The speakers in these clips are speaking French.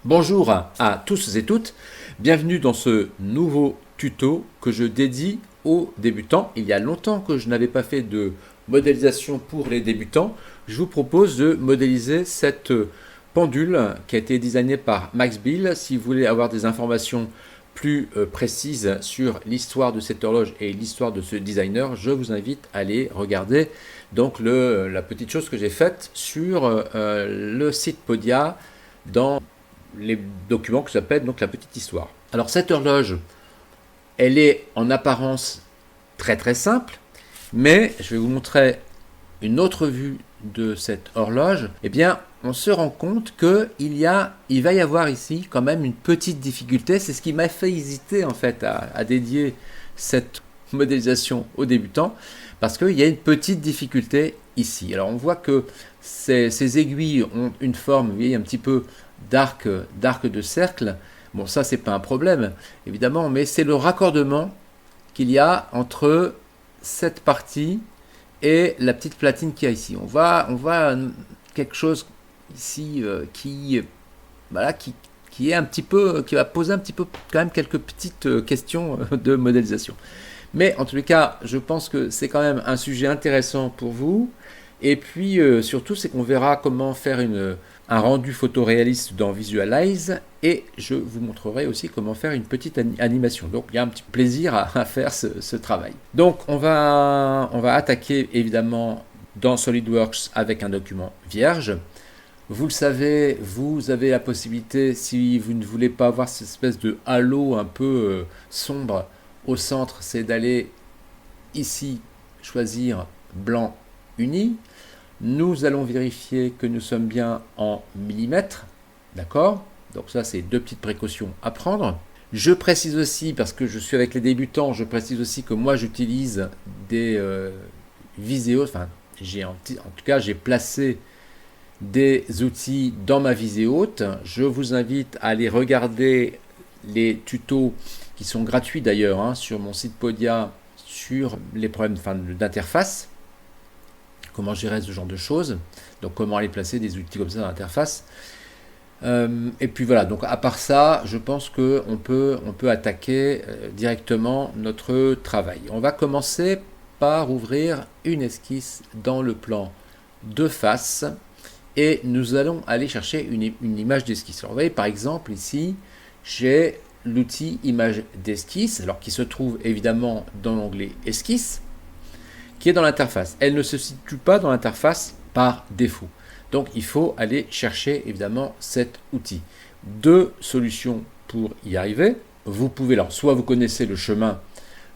Bonjour à tous et toutes, bienvenue dans ce nouveau tuto que je dédie aux débutants. Il y a longtemps que je n'avais pas fait de modélisation pour les débutants. Je vous propose de modéliser cette pendule qui a été designée par Max Bill. Si vous voulez avoir des informations plus précises sur l'histoire de cette horloge et l'histoire de ce designer, je vous invite à aller regarder donc la petite chose que j'ai faite sur le site Podia dans les documents que j'appelle donc la petite histoire. Alors cette horloge, elle est en apparence très simple, mais je vais vous montrer une autre vue de cette horloge. Eh bien, on se rend compte qu'il va y avoir ici quand même une petite difficulté. C'est ce qui m'a fait hésiter en fait à dédier cette modélisation aux débutants, parce qu'il y a une petite difficulté ici. Alors on voit que ces aiguilles ont une forme, vous voyez, un petit peu d'arc de cercle. Bon, ça c'est pas un problème évidemment, mais c'est le raccordement qu'il y a entre cette partie et la petite platine qu'il y a ici. On voit quelque chose ici qui est un petit peu, qui va poser un petit peu quand même quelques petites questions de modélisation. Mais en tous les cas, je pense que c'est quand même un sujet intéressant pour vous. Et puis surtout, c'est qu'on verra comment faire un rendu photoréaliste dans Visualize, et je vous montrerai aussi comment faire une petite animation. Donc il y a un petit plaisir à faire ce travail. Donc on va attaquer évidemment dans SolidWorks avec un document vierge. Vous le savez, vous avez la possibilité, si vous ne voulez pas avoir cette espèce de halo un peu sombre au centre, c'est d'aller ici choisir blanc uni. Nous allons vérifier que nous sommes bien en millimètres, d'accord? Donc ça, c'est deux petites précautions à prendre. Je précise aussi, parce que je suis avec les débutants, je précise aussi que moi j'utilise des Viseo, enfin en tout cas j'ai placé des outils dans ma Viséote. Je vous invite à aller regarder les tutos qui sont gratuits d'ailleurs sur mon site Podia sur les problèmes d'interface. Comment gérer ce genre de choses, donc comment aller placer des outils comme ça dans l'interface. Et puis voilà, donc à part ça, je pense qu'on peut attaquer directement notre travail. On va commencer par ouvrir une esquisse dans le plan de face, et nous allons aller chercher une image d'esquisse. Alors vous voyez par exemple ici, j'ai l'outil image d'esquisse, alors qui se trouve évidemment dans l'onglet esquisse, qui est dans l'interface. Elle ne se situe pas dans l'interface par défaut. Donc il faut aller chercher évidemment cet outil. Deux solutions pour y arriver. Vous pouvez, alors soit vous connaissez le chemin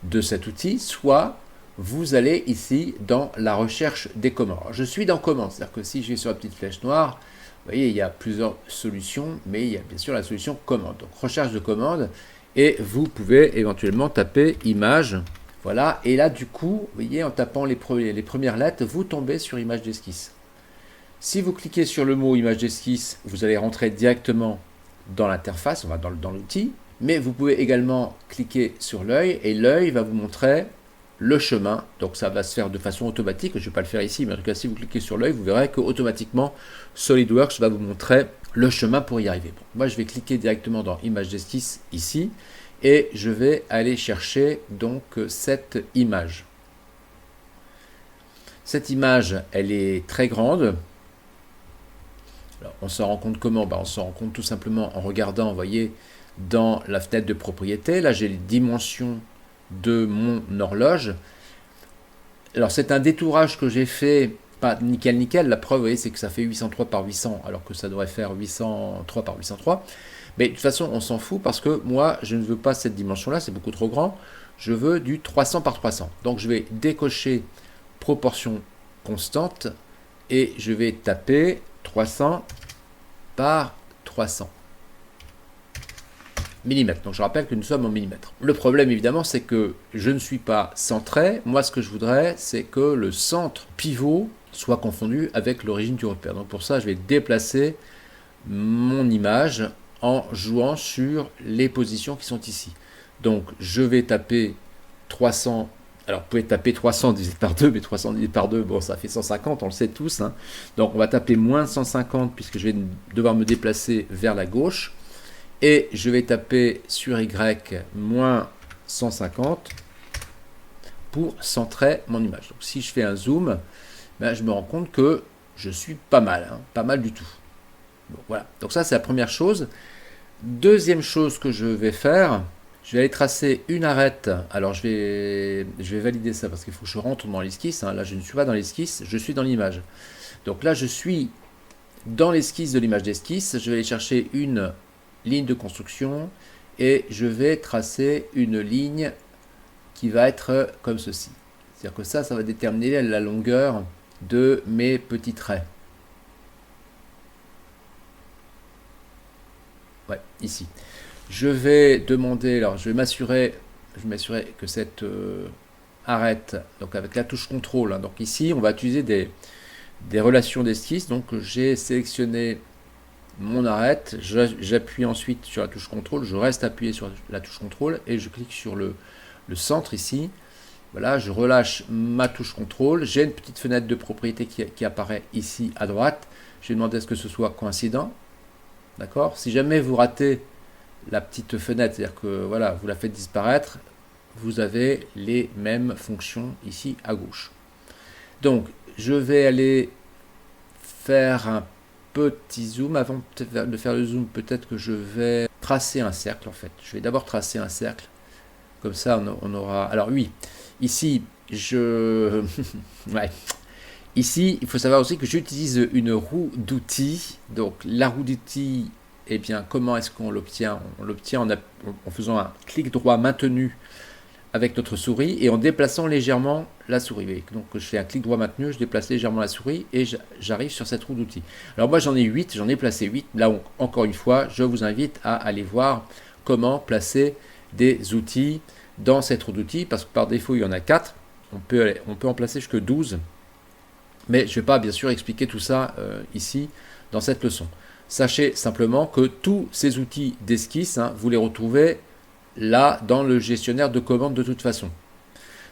de cet outil, soit vous allez ici dans la recherche des commandes. Alors, je suis dans commandes, c'est-à-dire que si je vais sur la petite flèche noire, vous voyez, il y a plusieurs solutions, mais il y a bien sûr la solution commande. Donc recherche de commande, et vous pouvez éventuellement taper image. Voilà, et là du coup, vous voyez, en tapant les premières lettres, vous tombez sur image d'esquisse. Si vous cliquez sur le mot image d'esquisse, vous allez rentrer directement dans l'interface, on va dans l'outil, mais vous pouvez également cliquer sur l'œil, et l'œil va vous montrer le chemin. Donc ça va se faire de façon automatique, je ne vais pas le faire ici, mais en tout cas si vous cliquez sur l'œil, vous verrez qu'automatiquement SolidWorks va vous montrer le chemin pour y arriver. Bon, moi je vais cliquer directement dans image d'esquisse ici, et je vais aller chercher donc cette image. Cette image, elle est très grande. Alors, on s'en rend compte comment? On s'en rend compte tout simplement en regardant, vous voyez, dans la fenêtre de propriété. Là, j'ai les dimensions de mon horloge. Alors, c'est un détourage que j'ai fait, pas nickel. La preuve, vous voyez, c'est que ça fait 803 par 800, alors que ça devrait faire 803 par 803. Mais de toute façon, on s'en fout parce que moi, je ne veux pas cette dimension-là, c'est beaucoup trop grand. Je veux du 300 par 300. Donc, je vais décocher proportion constante et je vais taper 300 par 300 millimètres. Donc, je rappelle que nous sommes en millimètres. Le problème, évidemment, c'est que je ne suis pas centré. Moi, ce que je voudrais, c'est que le centre pivot soit confondu avec l'origine du repère. Donc, pour ça, je vais déplacer mon image en jouant sur les positions qui sont ici. Donc je vais taper 300, alors vous pouvez taper 300 divisé par 2, mais 300 divisé par 2, bon ça fait 150, on le sait tous. Donc on va taper moins 150 puisque je vais devoir me déplacer vers la gauche. et je vais taper sur Y moins 150 pour centrer mon image. Donc si je fais un zoom, ben, je me rends compte que je suis pas mal, hein, pas mal du tout. Bon, voilà, donc ça c'est la première chose. Deuxième chose que je vais faire, je vais aller tracer une arête. Alors je vais valider ça parce qu'il faut que je rentre dans l'esquisse. Hein. Là je ne suis pas dans l'esquisse, je suis dans l'image. Donc là je suis dans l'esquisse de l'image d'esquisse. Je vais aller chercher une ligne de construction et je vais tracer une ligne qui va être comme ceci. C'est-à-dire que ça va déterminer la longueur de mes petits traits. Ouais, ici. Je vais demander, alors je vais m'assurer que cette arête, donc avec la touche contrôle, hein, donc ici on va utiliser des relations d'esquisse, donc j'ai sélectionné mon arête, j'appuie ensuite sur la touche contrôle, je reste appuyé sur la touche contrôle et je clique sur le centre ici. Voilà, je relâche ma touche contrôle, j'ai une petite fenêtre de propriété qui apparaît ici à droite. Je vais demander à ce que ce soit coïncident. D'accord? Si jamais vous ratez la petite fenêtre, c'est-à-dire que voilà, vous la faites disparaître, vous avez les mêmes fonctions ici à gauche. Donc, je vais aller faire un petit zoom. Avant de faire le zoom, peut-être que je vais tracer un cercle en fait. Je vais d'abord tracer un cercle. Comme ça, on aura... Alors oui, ici, ouais. Ici, il faut savoir aussi que j'utilise une roue d'outils. Donc, la roue d'outils, eh bien, comment est-ce qu'on l'obtient? On l'obtient en faisant un clic droit maintenu avec notre souris et en déplaçant légèrement la souris. Donc, je fais un clic droit maintenu, je déplace légèrement la souris et j'arrive sur cette roue d'outils. Alors, moi, j'en ai 8, j'en ai placé 8. Là, encore une fois, je vous invite à aller voir comment placer des outils dans cette roue d'outils parce que par défaut, il y en a 4. On peut en placer jusque 12. Mais je ne vais pas bien sûr expliquer tout ça ici dans cette leçon. Sachez simplement que tous ces outils d'esquisse, hein, vous les retrouvez là dans le gestionnaire de commandes de toute façon.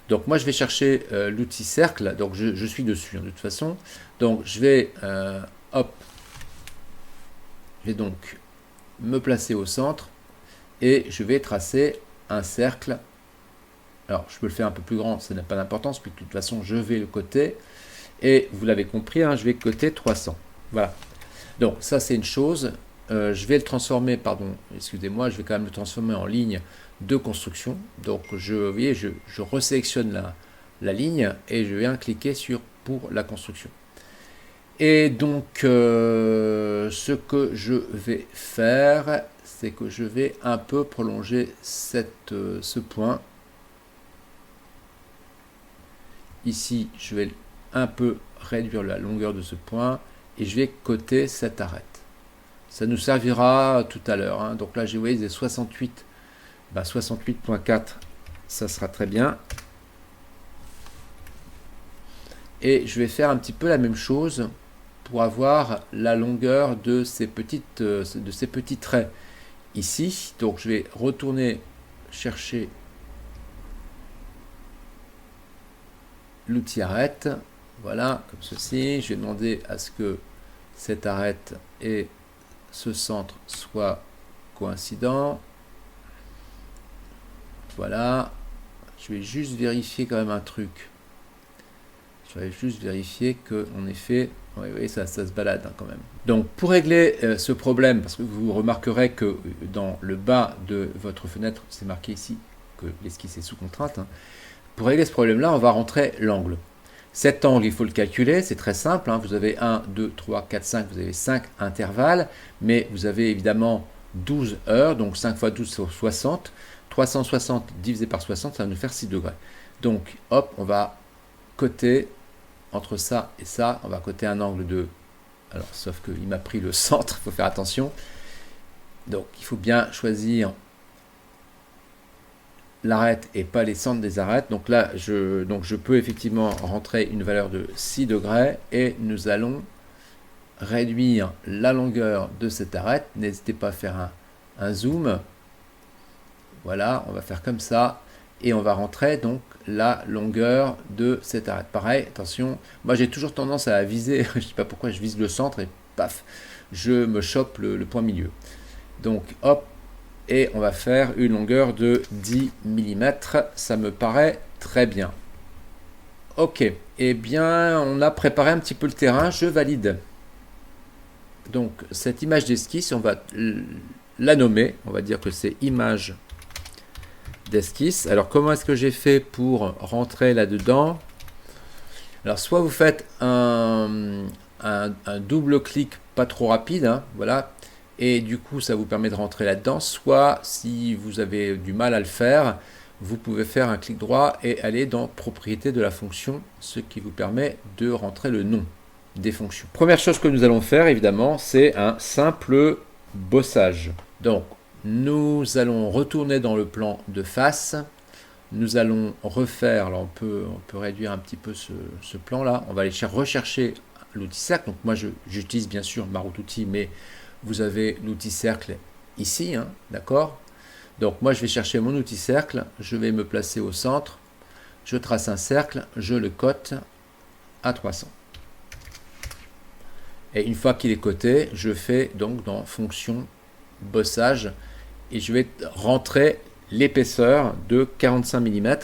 Donc moi je vais chercher l'outil cercle, donc je suis dessus hein, de toute façon. Donc je vais donc me placer au centre et je vais tracer un cercle. Alors je peux le faire un peu plus grand, ça n'a pas d'importance, puis de toute façon je vais le coter. Et vous l'avez compris, hein, je vais coter 300. Voilà. Donc ça c'est une chose. Je vais le transformer, pardon, excusez-moi, je vais quand même le transformer en ligne de construction. Donc vous voyez, je resélectionne la ligne et je viens cliquer sur pour la construction. Et donc ce que je vais faire, c'est que je vais un peu prolonger ce point. Ici, je vais un peu réduire la longueur de ce point et je vais coter cette arête. Ça nous servira tout à l'heure. Hein. Donc là, j'ai voyé 68, 68.4, ça sera très bien. Et je vais faire un petit peu la même chose pour avoir la longueur de ces petits traits ici. Donc je vais retourner chercher l'outil arête. Voilà, comme ceci. Je vais demander à ce que cette arête et ce centre soient coïncidents. Voilà. Je vais juste vérifier quand même un truc. Je vais juste vérifier que, en effet, oui, ça se balade hein, quand même. Donc, pour régler ce problème, parce que vous remarquerez que dans le bas de votre fenêtre, c'est marqué ici que l'esquisse est sous contrainte. Hein. Pour régler ce problème-là, on va rentrer l'angle. Cet angle, il faut le calculer, c'est très simple. Hein. Vous avez 1, 2, 3, 4, 5, vous avez 5 intervalles, mais vous avez évidemment 12 heures, donc 5 fois 12, c'est 60. 360 divisé par 60, ça va nous faire 6 degrés. Donc, hop, on va coter entre ça et ça, on va coter un angle de... Alors, sauf qu'il m'a pris le centre, il faut faire attention. Donc, il faut bien choisir l'arête et pas les centres des arêtes. Donc là, je peux effectivement rentrer une valeur de 6 degrés et nous allons réduire la longueur de cette arête. N'hésitez pas à faire un zoom. Voilà, on va faire comme ça et on va rentrer donc la longueur de cette arête. Pareil, attention, moi j'ai toujours tendance à viser, je ne sais pas pourquoi je vise le centre et paf, je me chope le point milieu. Donc hop, et on va faire une longueur de 10 mm. Ça me paraît très bien. Ok, eh bien on a préparé un petit peu le terrain, je valide. Donc cette image d'esquisse, on va la nommer, on va dire que c'est image d'esquisse. Alors comment est-ce que j'ai fait pour rentrer là-dedans? Alors soit vous faites un double clic pas trop rapide, hein, voilà, et du coup ça vous permet de rentrer là-dedans, soit si vous avez du mal à le faire, vous pouvez faire un clic droit et aller dans propriété de la fonction, ce qui vous permet de rentrer le nom des fonctions. Première chose que nous allons faire évidemment, c'est un simple bossage. Donc nous allons retourner dans le plan de face. Nous allons refaire, alors on peut réduire un petit peu ce plan là, on va aller rechercher l'outil cercle. Donc moi j'utilise bien sûr ma route outil, mais vous avez l'outil cercle ici, hein, d'accord? Donc moi je vais chercher mon outil cercle, je vais me placer au centre, je trace un cercle, je le cote à 300. Et une fois qu'il est coté, je fais donc dans fonction bossage et je vais rentrer l'épaisseur de 45 mm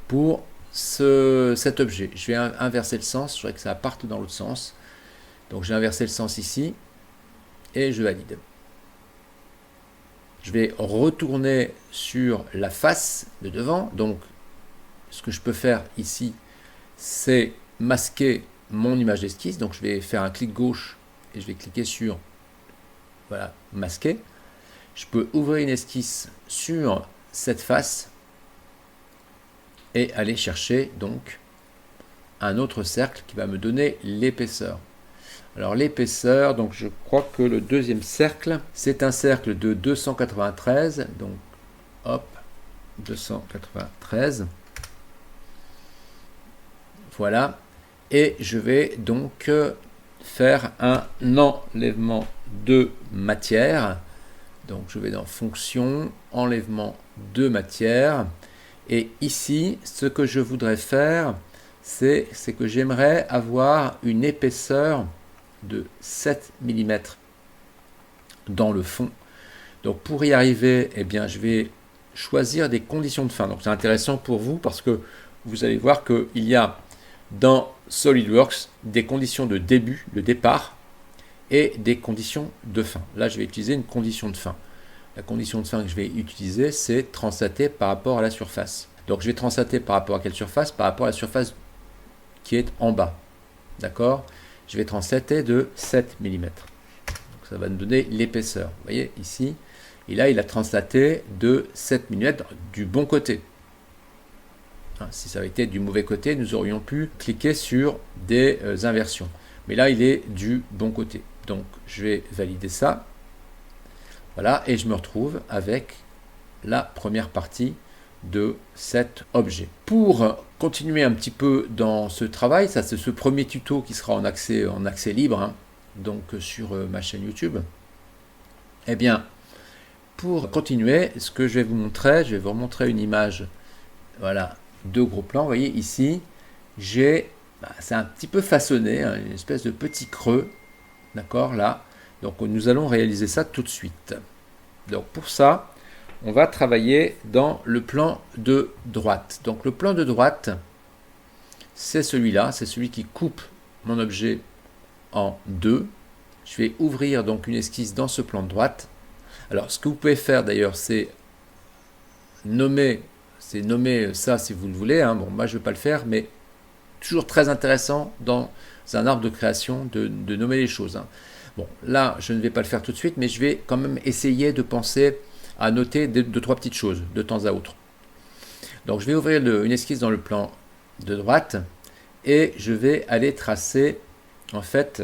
pour cet objet. Je vais inverser le sens, je voudrais que ça parte dans l'autre sens. Donc j'ai inversé le sens ici et je valide. Je vais retourner sur la face de devant. Donc ce que je peux faire ici, c'est masquer mon image d'esquisse. Donc je vais faire un clic gauche et je vais cliquer sur voilà, masquer. Je peux ouvrir une esquisse sur cette face et aller chercher donc un autre cercle qui va me donner l'épaisseur. Alors l'épaisseur, donc je crois que le deuxième cercle, c'est un cercle de 293. Donc hop, 293. Voilà. Et je vais donc faire un enlèvement de matière. Donc je vais dans fonction, enlèvement de matière. Et ici, ce que je voudrais faire, c'est que j'aimerais avoir une épaisseur de 7 mm dans le fond. Donc pour y arriver, eh bien, je vais choisir des conditions de fin. Donc c'est intéressant pour vous parce que vous allez voir qu'il y a dans SolidWorks des conditions de début, de départ, et des conditions de fin. Là, je vais utiliser une condition de fin. La condition de fin que je vais utiliser, c'est translater par rapport à la surface. Donc, je vais translater par rapport à quelle surface? Par rapport à la surface qui est en bas. D'accord? Je vais translater de 7 mm. Donc, ça va me donner l'épaisseur. Vous voyez, ici. Et là, il a translaté de 7 mm du bon côté. Si ça avait été du mauvais côté, nous aurions pu cliquer sur des inversions. Mais là, il est du bon côté. Donc, je vais valider ça. Voilà, et je me retrouve avec la première partie de cet objet. Pour continuer un petit peu dans ce travail, ça c'est ce premier tuto qui sera en accès libre, hein, donc sur ma chaîne YouTube. Eh bien, pour continuer, ce que je vais vous montrer, je vais vous montrer une image, voilà, de gros plan. Vous voyez ici, j'ai, c'est un petit peu façonné, hein, une espèce de petit creux, d'accord, là. Donc nous allons réaliser ça tout de suite. Donc pour ça, on va travailler dans le plan de droite. Donc le plan de droite, c'est celui-là, c'est celui qui coupe mon objet en deux. Je vais ouvrir donc une esquisse dans ce plan de droite. Alors ce que vous pouvez faire d'ailleurs, c'est nommer ça si vous le voulez. Hein. Bon, moi je ne vais pas le faire, mais toujours très intéressant dans un arbre de création de nommer les choses. Hein. Bon, là, je ne vais pas le faire tout de suite, mais je vais quand même essayer de penser à noter deux, trois petites choses de temps à autre. Donc, je vais ouvrir une esquisse dans le plan de droite et je vais aller tracer, en fait,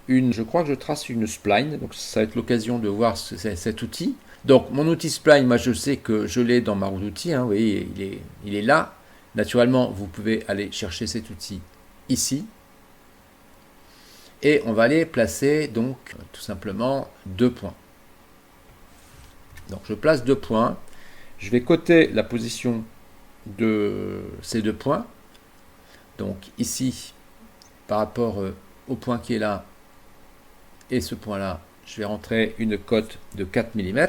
je crois que je trace une spline. Donc, ça va être l'occasion de voir cet outil. Donc, mon outil spline, moi, je sais que je l'ai dans ma roue d'outils. Hein, vous voyez, il est là. Naturellement, vous pouvez aller chercher cet outil ici. Et on va aller placer donc tout simplement 2 points. Donc je place 2 points. Je vais coter la position de ces 2 points. Donc ici, par rapport au point qui est là et ce point-là, je vais rentrer une cote de 4 mm.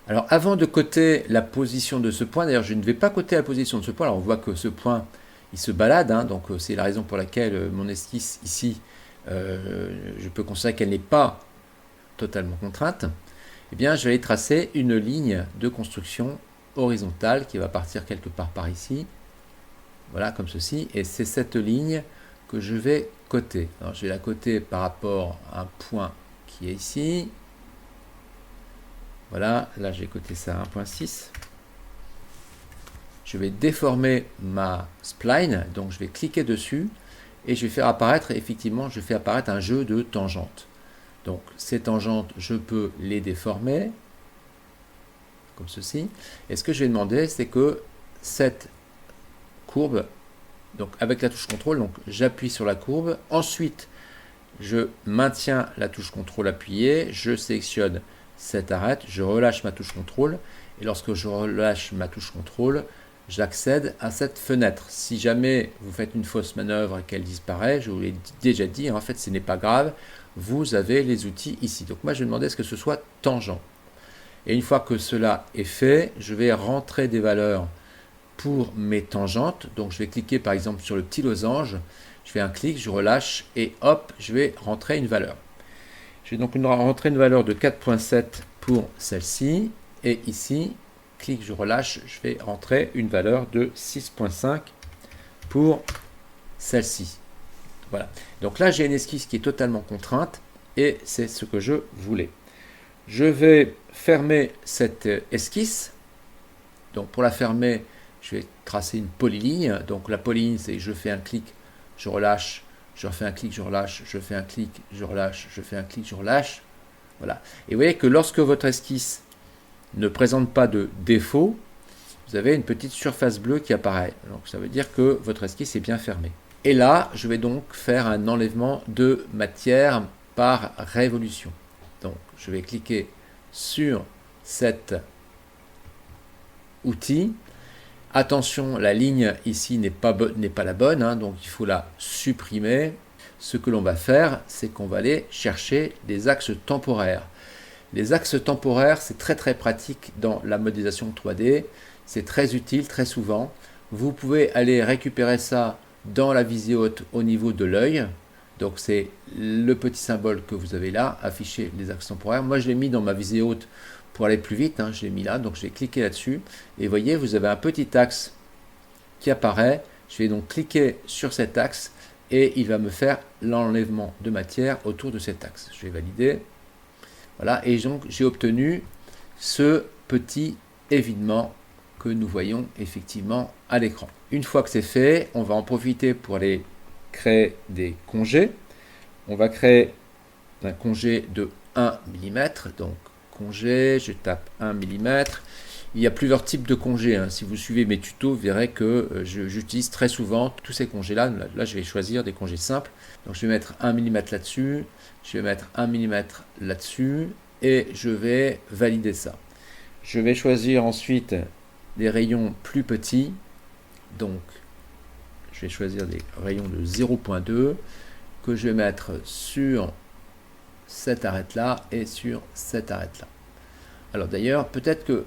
Alors avant de coter la position de ce point, d'ailleurs je ne vais pas coter la position de ce point, alors on voit que ce point il se balade, hein, donc c'est la raison pour laquelle mon esquisse ici, je peux considérer qu'elle n'est pas totalement contrainte. Eh bien je vais aller tracer une ligne de construction horizontale qui va partir quelque part par ici, voilà comme ceci, et c'est cette ligne que je vais coter. Alors je vais la coter par rapport à un point qui est ici. Voilà, là j'ai coté ça à 1.6. Je vais déformer ma spline, donc je vais cliquer dessus et je vais faire apparaître, effectivement, je fais apparaître un jeu de tangentes. Donc ces tangentes, je peux les déformer, comme ceci. Et ce que je vais demander, c'est que cette courbe, donc avec la touche CTRL, donc j'appuie sur la courbe, ensuite je maintiens la touche CTRL appuyée, je sélectionne cette arête, je relâche ma touche CTRL, et lorsque je relâche ma touche CTRL, j'accède à cette fenêtre. Si jamais vous faites une fausse manœuvre et qu'elle disparaît, je vous l'ai déjà dit, en fait ce n'est pas grave, vous avez les outils ici. Donc moi je vais demander à ce que ce soit tangent. Et une fois que cela est fait, je vais rentrer des valeurs pour mes tangentes. Donc je vais cliquer par exemple sur le petit losange, je fais un clic, je relâche et hop, je vais rentrer une valeur. Je vais donc rentrer une valeur de 4.7 pour celle-ci, et ici, clic, je relâche, je vais rentrer une valeur de 6.5 pour celle-ci. Voilà. Donc là, j'ai une esquisse qui est totalement contrainte, et c'est ce que je voulais. Je vais fermer cette esquisse. Donc pour la fermer, je vais tracer une polyligne. Donc la polyligne, c'est je fais un clic, je relâche, je refais un clic, je relâche, je fais un clic, je relâche, je fais un clic, je relâche. Voilà. Et vous voyez que lorsque votre esquisse ne présente pas de défaut, vous avez une petite surface bleue qui apparaît. Donc ça veut dire que votre esquisse est bien fermée. Et là, je vais donc faire un enlèvement de matière par révolution. Donc je vais cliquer sur cet outil. Attention, la ligne ici n'est pas la bonne, hein, donc il faut la supprimer. Ce que l'on va faire, c'est qu'on va aller chercher des axes temporaires. Les axes temporaires, c'est très pratique dans la modélisation 3D. C'est très utile, très souvent. Vous pouvez aller récupérer ça dans la visée haute au niveau de l'œil. Donc c'est le petit symbole que vous avez là, afficher les axes temporaires. Moi je l'ai mis dans ma visée haute pour aller plus vite, hein, je l'ai mis là, donc je vais cliquer là-dessus. Et vous voyez, vous avez un petit axe qui apparaît. Je vais donc cliquer sur cet axe et il va me faire l'enlèvement de matière autour de cet axe. Je vais valider. Voilà, et donc j'ai obtenu ce petit évidement que nous voyons effectivement à l'écran. Une fois que c'est fait, on va en profiter pour aller créer des congés. On va créer un congé de 1 mm, donc congé, je tape 1 mm. Il y a plusieurs types de congés, hein. Si vous suivez mes tutos, vous verrez que j'utilise très souvent tous ces congés-là. Là, je vais choisir des congés simples. Donc, je vais mettre 1 mm là-dessus, je vais mettre 1 mm là-dessus, et je vais valider ça. Je vais choisir ensuite des rayons plus petits. Donc, je vais choisir des rayons de 0.2 que je vais mettre sur cette arête-là et sur cette arête-là. Alors d'ailleurs, peut-être que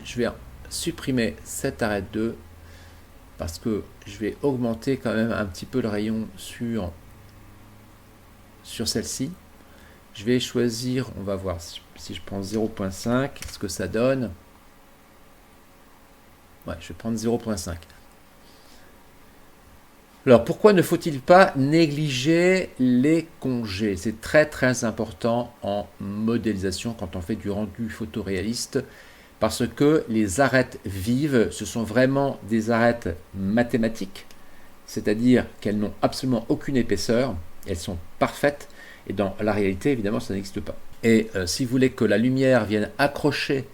je vais supprimer cette arête 2 parce que je vais augmenter quand même un petit peu le rayon sur celle-ci. Je vais choisir, on va voir si je prends 0.5, ce que ça donne. Ouais, je vais prendre 0.5. Alors pourquoi ne faut-il pas négliger les congés? C'est très important en modélisation quand on fait du rendu photoréaliste, parce que les arêtes vives, ce sont vraiment des arêtes mathématiques, c'est-à-dire qu'elles n'ont absolument aucune épaisseur, elles sont parfaites, et dans la réalité, évidemment, ça n'existe pas. Et si vous voulez que la lumière vienne accrocher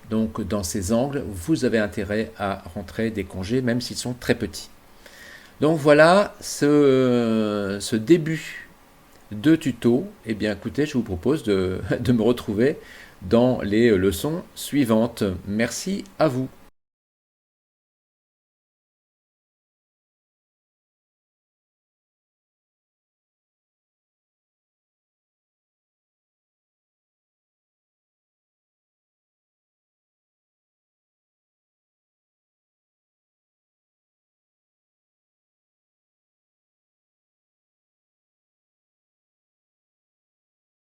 donc, dans ces angles, vous avez intérêt à rentrer des congés, même s'ils sont très petits. Donc voilà ce début de tuto. Eh bien écoutez, je vous propose de me retrouver dans les leçons suivantes. Merci à vous.